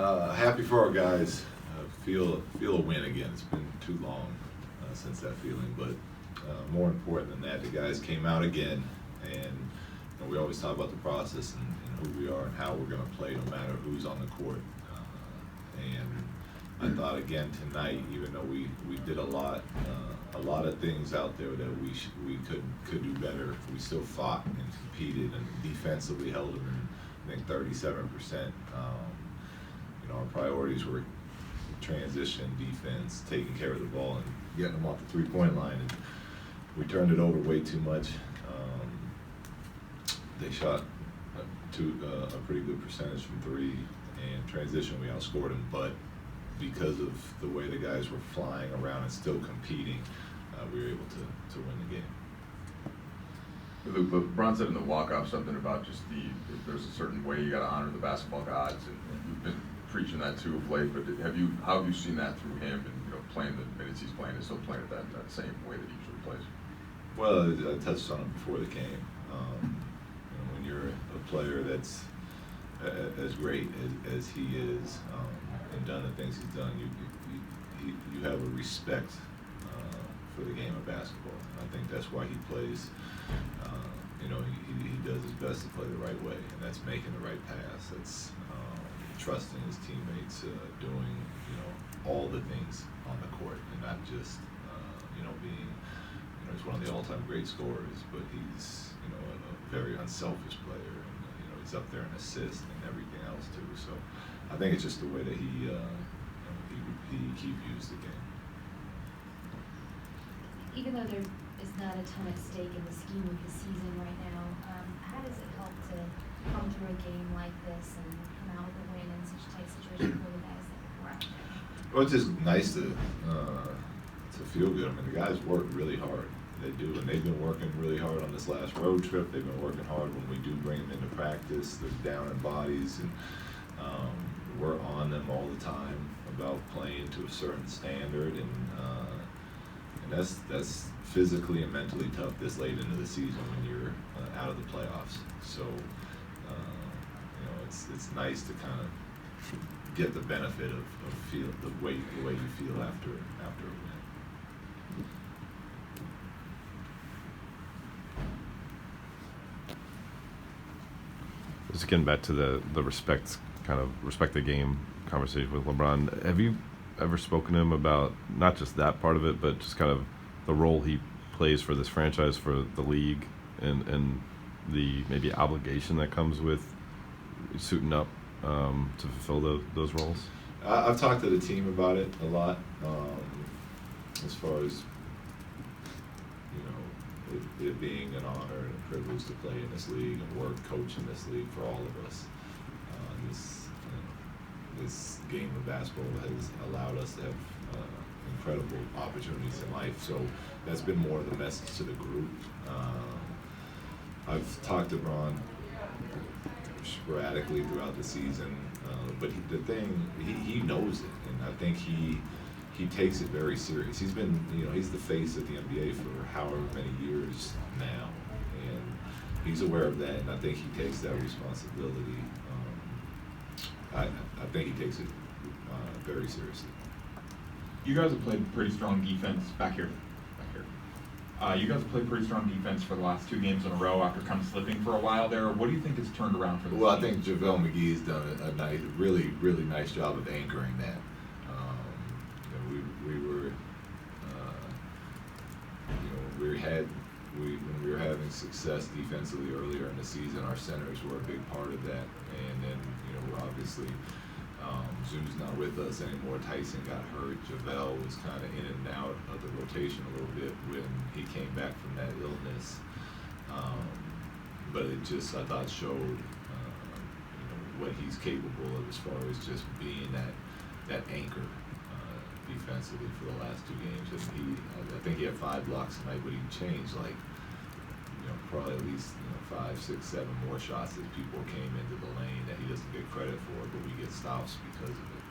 Happy for our guys. Feel a win again. It's been too long since that feeling, but more important than that, the guys came out again, and we always talk about the process and who we are and how we're going to play, no matter who's on the court. And I thought again tonight, even though we did a lot of things out there that we could do better, we still fought and competed and defensively held them in, I think, 37%. Our priorities were transition, defense, taking care of the ball, and getting them off the three-point line. And we turned it over way too much. They shot a pretty good percentage from three, and transition we outscored them. But because of the way the guys were flying around and still competing, we were able to win the game. LeBron said in the walk-off something about just there's a certain way you got to honor the basketball gods, and you've been preaching that too of late. But how have you seen that through him, and playing the minutes he's playing and still playing it that same way that he usually plays? Well, I touched on it before the game. When you're a player that's as great as he is, and done the things he's done, you have a respect for the game of basketball. And I think that's why he plays. He does his best to play the right way, and that's making the right pass. That's trusting his teammates, doing all the things on the court, and not just being he's one of the all-time great scorers, but he's a very unselfish player, and he's up there in assists and everything else too. So I think it's just the way that he views the game. Even though there is not a ton at stake in the scheme of the season right now, how does it help to come through a game like this and come out with a win in such a tight situation for the guys that were out there? Well, it's just nice to feel good. I mean, the guys work really hard. They do, and they've been working really hard on this last road trip. They've been working hard when we do bring them into practice. They're down in bodies, and we're on them all the time about playing to a certain standard, and that's physically and mentally tough this late into the season when you're out of the playoffs. So it's nice to kind of get the benefit of feel the way you feel after a win. Just getting back to the respect the game conversation with LeBron, have you ever spoken to him about not just that part of it, but just kind of the role he plays for this franchise, for the league, and the maybe obligation that comes with suiting up to fulfill those roles? I've talked to the team about it a lot, as far as it being an honor and a privilege to play in this league and coach in this league for all of us. This game of basketball has allowed us to have incredible opportunities in life. So that's been more of the message to the group. I've talked to Ron sporadically throughout the season, but he knows it, and I think he takes it very serious. He's been, he's the face of the NBA for however many years now, and he's aware of that, and I think he takes that responsibility. I think he takes it very seriously. You guys have played pretty strong defense back here. You guys have played pretty strong defense for the last 2 games in a row after kind of slipping for a while there. What do you think has turned around for this team? I think JaVale McGee's done a really, really nice job of anchoring that. When we were having success defensively earlier in the season, our centers were a big part of that. And then, obviously, Zoo's not with us anymore. Tyson got hurt. JaVale was kind of in and out of the rotation a little bit when he came back from that illness. But it just, I thought, showed what he's capable of as far as just being that anchor defensively for the last 2 games. And I think he had 5 blocks tonight, but he changed probably at least 5, 6, 7 more shots as people came into the lane that he doesn't get credit for, but we get stops because of it.